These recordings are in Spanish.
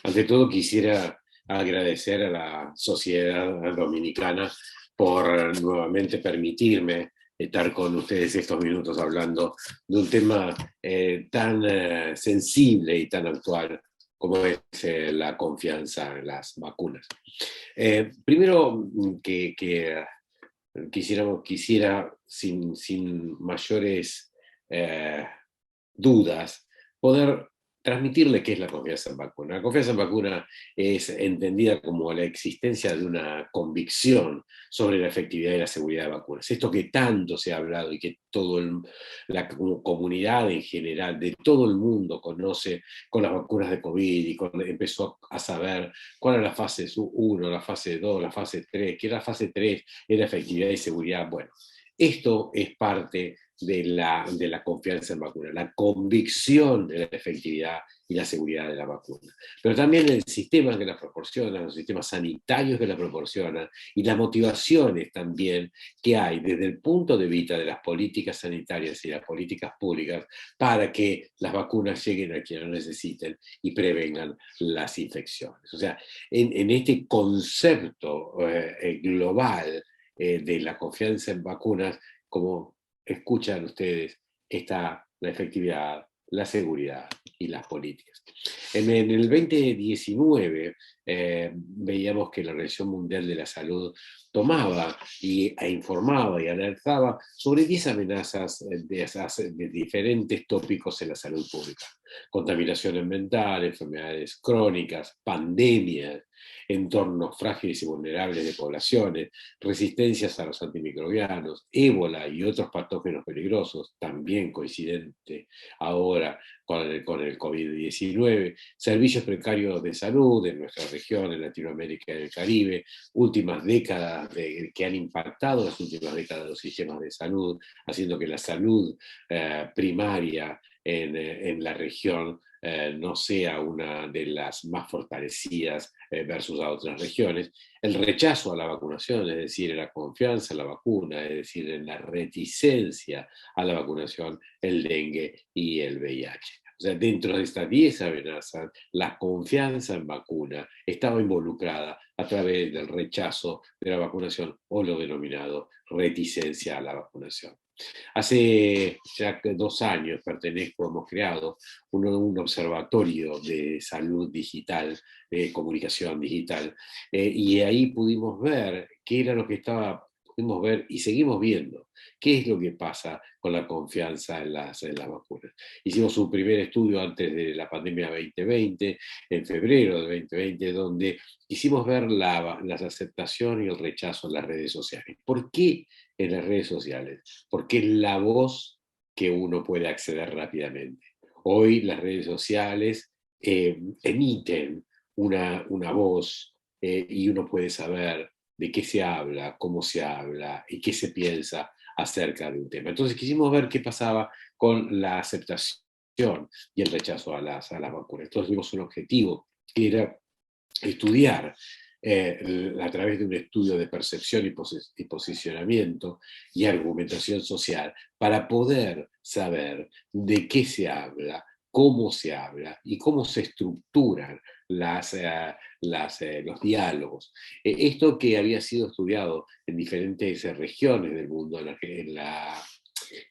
Ante todo quisiera agradecer a la sociedad dominicana por nuevamente permitirme estar con ustedes estos minutos hablando de un tema tan sensible y tan actual como es la confianza en las vacunas. Primero quisiera sin mayores eh, dudas, poder transmitirle qué es la confianza en vacuna. La confianza en vacuna es entendida como la existencia de una convicción sobre la efectividad y la seguridad de vacunas. Esto que tanto se ha hablado y que la comunidad en general, de todo el mundo conoce con las vacunas de COVID y empezó a saber cuál era la fase 1, la fase 2, la fase 3, que la fase 3 era efectividad y seguridad. Bueno, esto es parte de la confianza en vacuna, la convicción de la efectividad y la seguridad de la vacuna. Pero también el sistema que la proporciona, los sistemas sanitarios que la proporcionan y las motivaciones también que hay desde el punto de vista de las políticas sanitarias y las políticas públicas para que las vacunas lleguen a quienes lo necesiten y prevengan las infecciones. O sea, en este concepto global de la confianza en vacunas, como escuchan ustedes, está la efectividad, la seguridad y las políticas. En el 2019 veíamos que la Organización Mundial de la Salud tomaba e informaba y alertaba sobre 10 amenazas de diferentes tópicos en la salud pública. Contaminación ambiental, enfermedades crónicas, pandemias, entornos frágiles y vulnerables de poblaciones, resistencias a los antimicrobianos, ébola y otros patógenos peligrosos, también coincidente ahora con el COVID-19, servicios precarios de salud en nuestra región, en Latinoamérica y en el Caribe, últimas décadas que han impactado las últimas décadas los sistemas de salud, haciendo que la salud primaria en la región no sea una de las más fortalecidas versus a otras regiones, el rechazo a la vacunación, es decir, la confianza en la vacuna, es decir, en la reticencia a la vacunación, el dengue y el VIH. O sea, dentro de estas 10 amenazas, la confianza en vacuna estaba involucrada a través del rechazo de la vacunación o lo denominado reticencia a la vacunación. Hace ya 2 años hemos creado un observatorio de salud digital, de comunicación digital, y ahí pudimos ver qué era lo que pudimos ver y seguimos viendo qué es lo que pasa con la confianza en las vacunas. Hicimos un primer estudio antes de la pandemia 2020, en febrero del 2020, donde quisimos ver la aceptación y el rechazo en las redes sociales. ¿Por qué en las redes sociales? Porque es la voz que uno puede acceder rápidamente. Hoy las redes sociales emiten una voz y uno puede saber de qué se habla, cómo se habla y qué se piensa acerca de un tema. Entonces quisimos ver qué pasaba con la aceptación y el rechazo a las vacunas. Entonces tuvimos un objetivo que era estudiar a través de un estudio de percepción y posicionamiento y argumentación social para poder saber de qué se habla, cómo se habla y cómo se estructuran los diálogos. Esto que había sido estudiado en diferentes regiones del mundo,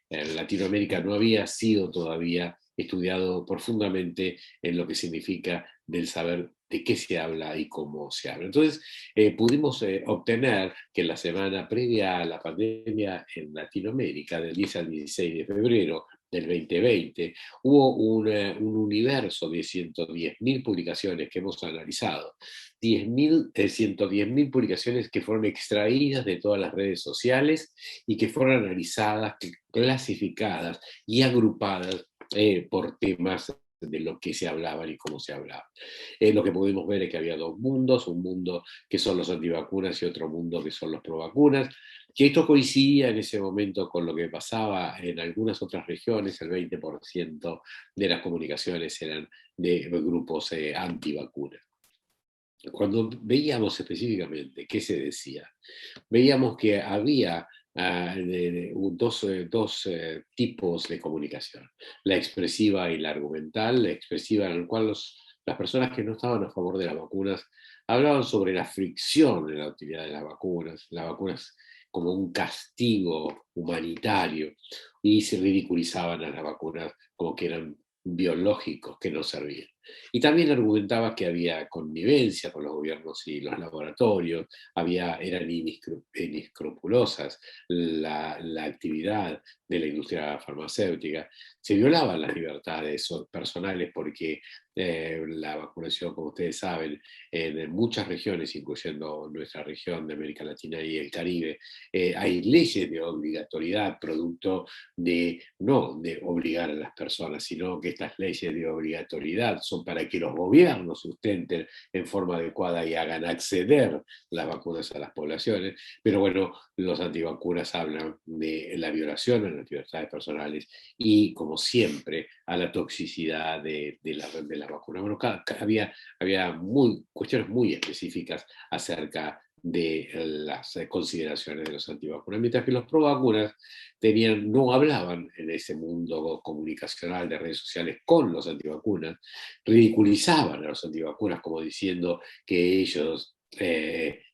en Latinoamérica no había sido todavía estudiado profundamente en lo que significa del saber de qué se habla y cómo se habla. Entonces, pudimos obtener que la semana previa a la pandemia en Latinoamérica, del 10 al 16 de febrero del 2020, hubo un universo de 110.000 publicaciones que hemos analizado. 110.000 publicaciones que fueron extraídas de todas las redes sociales y que fueron analizadas, clasificadas y agrupadas por temas de lo que se hablaban y cómo se hablaba. Lo que pudimos ver es que había dos mundos, un mundo que son los antivacunas y otro mundo que son los provacunas, que esto coincidía en ese momento con lo que pasaba en algunas otras regiones. El 20% de las comunicaciones eran de grupos antivacunas. Cuando veíamos específicamente qué se decía, veíamos que había dos tipos de comunicación, la expresiva y la argumental. La expresiva en la cual las personas que no estaban a favor de las vacunas hablaban sobre la fricción en la utilidad de las vacunas como un castigo humanitario, y se ridiculizaban a las vacunas como que eran biológicos, que no servían. Y también argumentaba que había connivencia con los gobiernos y los laboratorios, eran inescrupulosas la actividad de la industria farmacéutica, se violaban las libertades personales porque la vacunación, como ustedes saben, en muchas regiones, incluyendo nuestra región de América Latina y el Caribe, hay leyes de obligatoriedad, producto de no de obligar a las personas, sino que estas leyes de obligatoriedad son para que los gobiernos sustenten en forma adecuada y hagan acceder las vacunas a las poblaciones. Pero bueno, los antivacunas hablan de la violación a las libertades personales y, como siempre, a la toxicidad de la vacuna. Bueno, había cuestiones muy específicas acerca de las consideraciones de los antivacunas, mientras que los provacunas no hablaban en ese mundo comunicacional de redes sociales con los antivacunas, ridiculizaban a los antivacunas como diciendo que ellos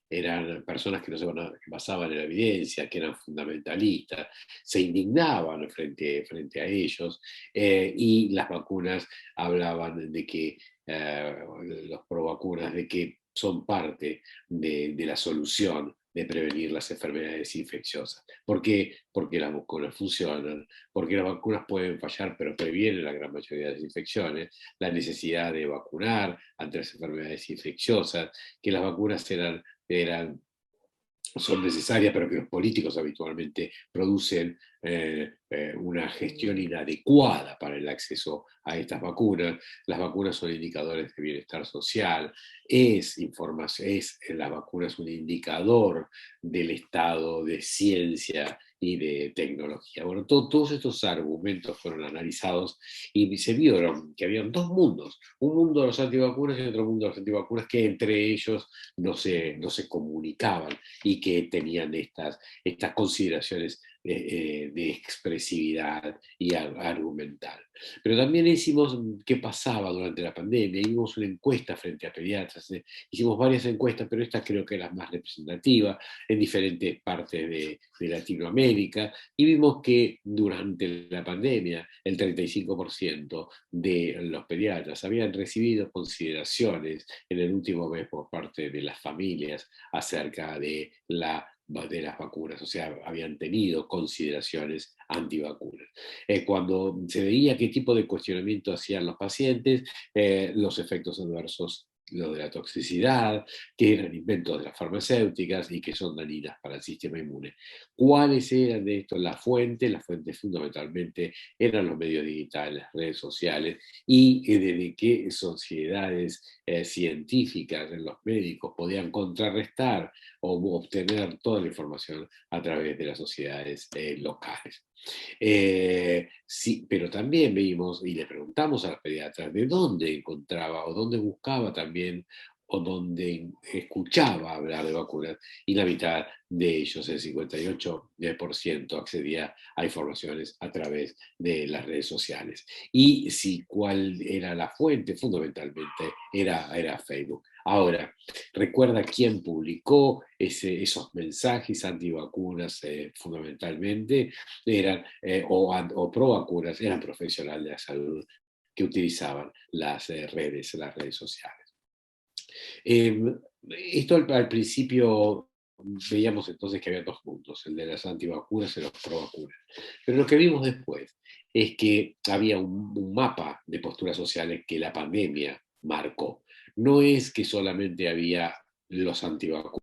eran personas que no se basaban en la evidencia, que eran fundamentalistas, se indignaban frente a ellos, y las vacunas hablaban de que, los provacunas, de que son parte de la solución de prevenir las enfermedades infecciosas. ¿Por qué? Porque las vacunas funcionan, porque las vacunas pueden fallar, pero previenen la gran mayoría de las infecciones, la necesidad de vacunar ante las enfermedades infecciosas, que las vacunas son necesarias, pero que los políticos habitualmente producen una gestión inadecuada para el acceso a estas vacunas. Las vacunas son indicadores de bienestar social, la vacuna es un indicador del estado de ciencia y de tecnología. Bueno, todos estos argumentos fueron analizados y se vieron que habían dos mundos, un mundo de los antivacunas y otro mundo de los antivacunas, que entre ellos no se comunicaban y que tenían estas consideraciones de expresividad y argumental. Pero también hicimos qué pasaba durante la pandemia, hicimos una encuesta frente a pediatras, hicimos varias encuestas, pero esta creo que es la más representativa en diferentes partes de Latinoamérica, y vimos que durante la pandemia el 35% de los pediatras habían recibido consideraciones en el último mes por parte de las familias acerca de las vacunas, o sea, habían tenido consideraciones antivacunas. Cuando se veía qué tipo de cuestionamiento hacían los pacientes, los efectos adversos, lo de la toxicidad, que eran inventos de las farmacéuticas y que son dañinas para el sistema inmune. ¿Cuáles eran de esto? La fuente fundamentalmente eran los medios digitales, las redes sociales, y desde qué sociedades científicas, los médicos, podían contrarrestar o obtener toda la información a través de las sociedades locales. Sí, pero también vimos y le preguntamos a los pediatras de dónde encontraba o dónde buscaba también o dónde escuchaba hablar de vacunas, y la mitad de ellos, el 58%, accedía a informaciones a través de las redes sociales. Y si cuál era la fuente, fundamentalmente era Facebook. Ahora, recuerda quién publicó esos mensajes antivacunas, fundamentalmente o pro vacunas, eran profesionales de la salud que utilizaban las redes sociales. Eh, Esto al principio veíamos entonces que había dos puntos, el de las antivacunas y los pro vacunas. Pero lo que vimos después es que había un mapa de posturas sociales que la pandemia marcó. No es que solamente había los antivacunas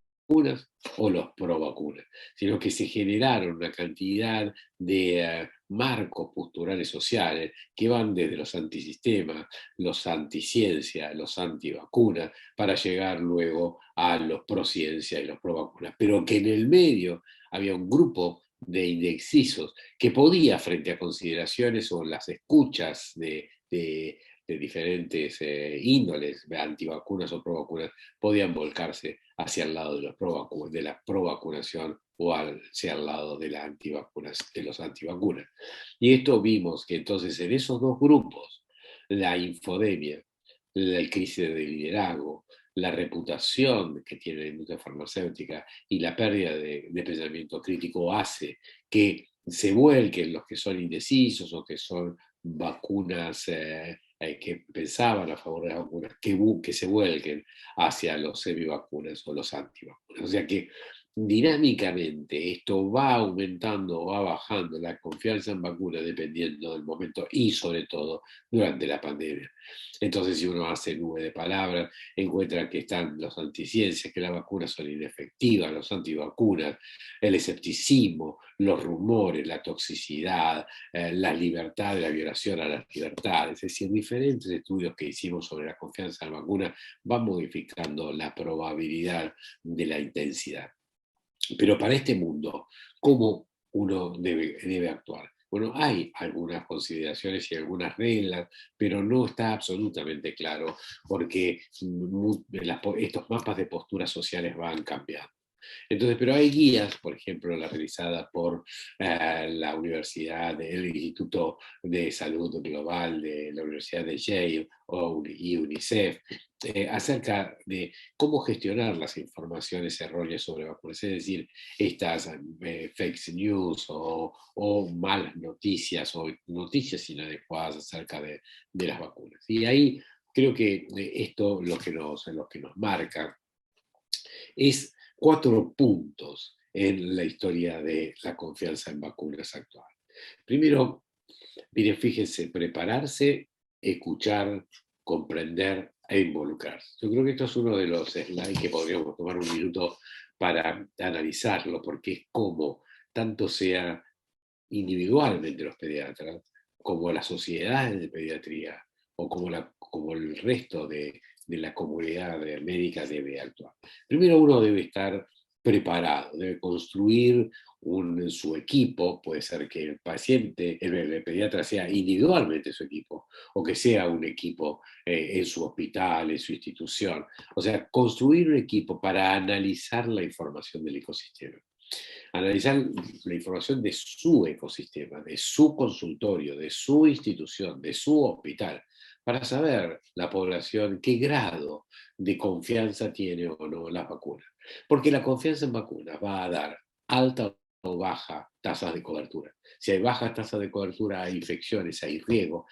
o los pro vacunas, sino que se generaron una cantidad de marcos posturales sociales que van desde los antisistemas, los anticiencia, los antivacunas, para llegar luego a los pro-ciencia y los pro-vacunas, pero que en el medio había un grupo de indecisos que podía, frente a consideraciones o las escuchas de diferentes índoles, antivacunas o provacunas, podían volcarse hacia el lado de la provacunación o hacia el lado de, de los antivacunas. Y esto vimos que entonces en esos dos grupos, la infodemia la crisis de liderazgo, la reputación que tiene la industria farmacéutica y la pérdida de pensamiento crítico hace que se vuelquen los que son indecisos o que son vacunas que pensaban a favor de las vacunas, que se vuelquen hacia los semivacunas o los antivacunas. O sea que dinámicamente esto va aumentando o va bajando la confianza en vacunas dependiendo del momento y sobre todo durante la pandemia. Entonces, si uno hace nube de palabras, encuentra que están los anticiencias, que las vacunas son inefectivas, los antivacunas, el escepticismo, los rumores, la toxicidad, la libertad, la violación a las libertades. Es decir, diferentes estudios que hicimos sobre la confianza en la vacuna van modificando la probabilidad de la intensidad. Pero para este mundo, ¿cómo uno debe actuar? Bueno, hay algunas consideraciones y algunas reglas, pero no está absolutamente claro porque estos mapas de posturas sociales van cambiando. Entonces, pero hay guías, por ejemplo, la realizada por la Universidad, el Instituto de Salud Global de la Universidad de Yale y UNICEF, acerca de cómo gestionar las informaciones erróneas sobre vacunas, es decir, estas fake news o malas noticias o noticias inadecuadas acerca de las vacunas. Y ahí creo que esto lo que nos marca es 4 puntos en la historia de la confianza en vacunas actual. Primero, miren, fíjense, prepararse, escuchar, comprender e involucrarse. Yo creo que esto es uno de los slides que podríamos tomar un minuto para analizarlo, porque es como tanto sea individualmente los pediatras, como las sociedades de pediatría, o como el resto de la comunidad médica debe actuar. Primero uno debe estar preparado, debe construir su equipo, puede ser que el paciente, el pediatra sea individualmente su equipo, o que sea un equipo en su hospital, en su institución. O sea, construir un equipo para analizar la información del ecosistema. Analizar la información de su ecosistema, de su consultorio, de su institución, de su hospital, para saber la población qué grado de confianza tiene o no en las vacunas. Porque la confianza en vacunas va a dar alta o baja tasas de cobertura. Si hay bajas tasas de cobertura, hay infecciones, hay riesgo.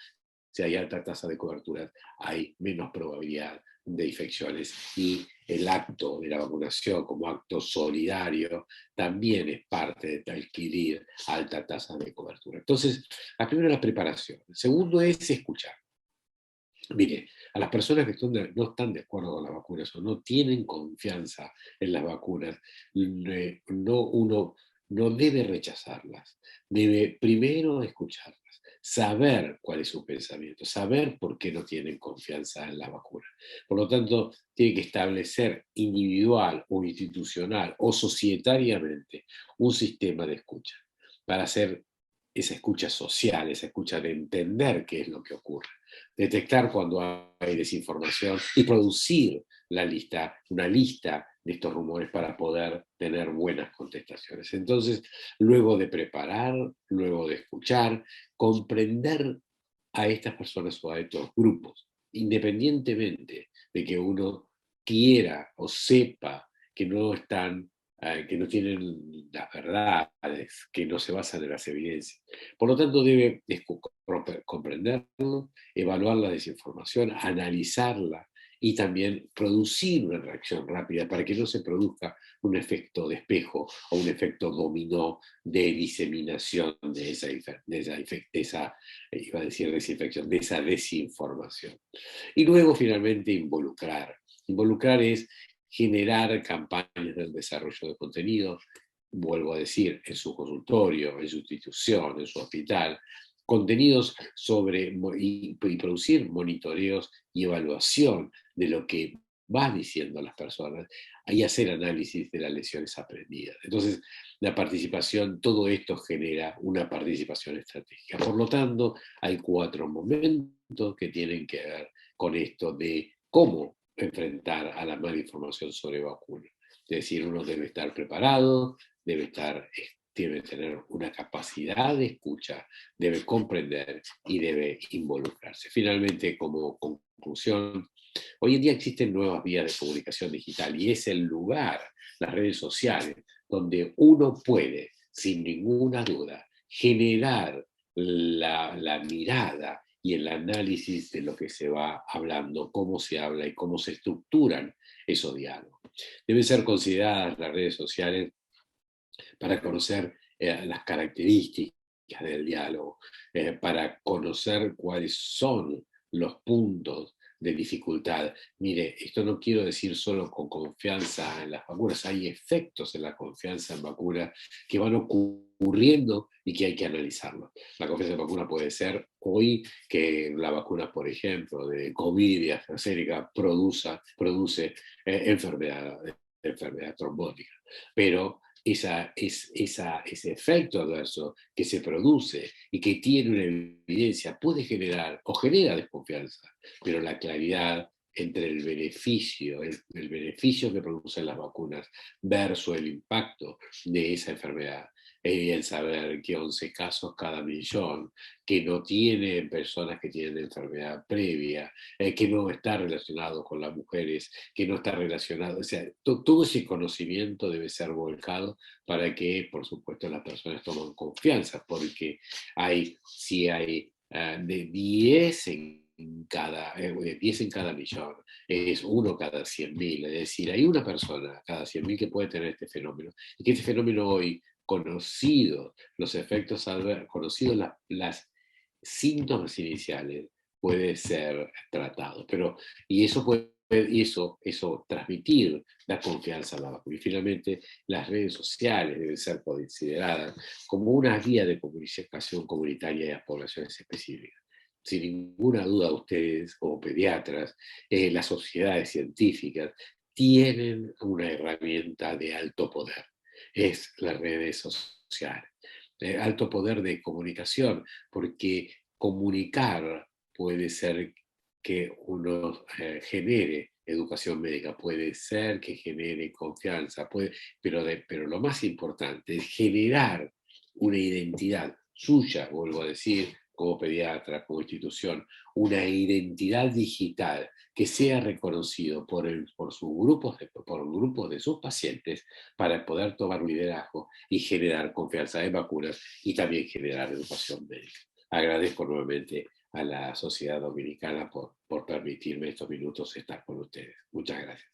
Si hay alta tasa de cobertura, hay menos probabilidad de infecciones. Y el acto de la vacunación como acto solidario también es parte de adquirir alta tasa de cobertura. Entonces, la primera es la preparación. El segundo es escuchar. Mire, a las personas que no están de acuerdo con las vacunas o no tienen confianza en las vacunas, uno no debe rechazarlas, debe primero escucharlas, saber cuál es su pensamiento, saber por qué no tienen confianza en las vacunas. Por lo tanto, tiene que establecer individual o institucional o societariamente un sistema de escucha para hacer esa escucha social, esa escucha de entender qué es lo que ocurre, detectar cuando hay desinformación y producir una lista de estos rumores para poder tener buenas contestaciones. Entonces, luego de preparar, luego de escuchar, comprender a estas personas o a estos grupos, independientemente de que uno quiera o sepa que no están, que no tienen las verdades, que no se basan en las evidencias. Por lo tanto, debe comprenderlo, evaluar la desinformación, analizarla y también producir una reacción rápida para que no se produzca un efecto de espejo o un efecto dominó de diseminación de iba a decir desinfección, de esa desinformación. Y luego finalmente involucrar. Involucrar es generar campañas del desarrollo de contenido, vuelvo a decir, en su consultorio, en su institución, en su hospital, contenidos sobre y producir monitoreos y evaluación de lo que va diciendo las personas y hacer análisis de las lecciones aprendidas. Entonces, la participación, todo esto genera una participación estratégica. Por lo tanto, hay 4 momentos que tienen que ver con esto de cómo enfrentar a la mala información sobre vacunas. Es decir, uno debe estar preparado, debe tener una capacidad de escucha, debe comprender y debe involucrarse. Finalmente, como conclusión, hoy en día existen nuevas vías de comunicación digital y es el lugar, las redes sociales, donde uno puede, sin ninguna duda, generar la mirada y el análisis de lo que se va hablando, cómo se habla y cómo se estructuran esos diálogos. Deben ser consideradas las redes sociales para conocer las características del diálogo, para conocer cuáles son los puntos de dificultad. Mire, esto no quiero decir solo con confianza en las vacunas, hay efectos en la confianza en vacunas que van ocurriendo y que hay que analizarlo. La confianza en vacuna puede ser hoy que la vacuna, por ejemplo, de COVID y AstraZeneca enfermedad trombótica, pero ese efecto adverso que se produce y que tiene una evidencia puede generar o genera desconfianza, pero la claridad entre el beneficio que producen las vacunas versus el impacto de esa enfermedad. Es bien saber que 11 casos cada millón, que no tienen personas que tienen enfermedad previa, que no está relacionado con las mujeres, que no está relacionado, o sea, todo ese conocimiento debe ser volcado para que, por supuesto, las personas tomen confianza, porque si hay de 10 en cada millón, es uno cada 100.000, es decir, hay una persona cada 100.000 que puede tener este fenómeno, y que este fenómeno hoy, conocidos los efectos adversos, conocidos las síntomas iniciales, puede ser tratado. Y eso transmitir la confianza a la vacuna. Y finalmente, las redes sociales deben ser consideradas como una guía de comunicación comunitaria de las poblaciones específicas. Sin ninguna duda, ustedes como pediatras, las sociedades científicas, tienen una herramienta de alto poder. Es las redes sociales. Alto poder de comunicación, porque comunicar puede ser que uno genere educación médica, puede ser que genere confianza, pero lo más importante es generar una identidad suya, vuelvo a decir, como pediatra, como institución, una identidad digital que sea reconocido por grupos de sus pacientes para poder tomar liderazgo y generar confianza en vacunas y también generar educación médica. Agradezco nuevamente a la sociedad dominicana por permitirme estos minutos estar con ustedes. Muchas gracias.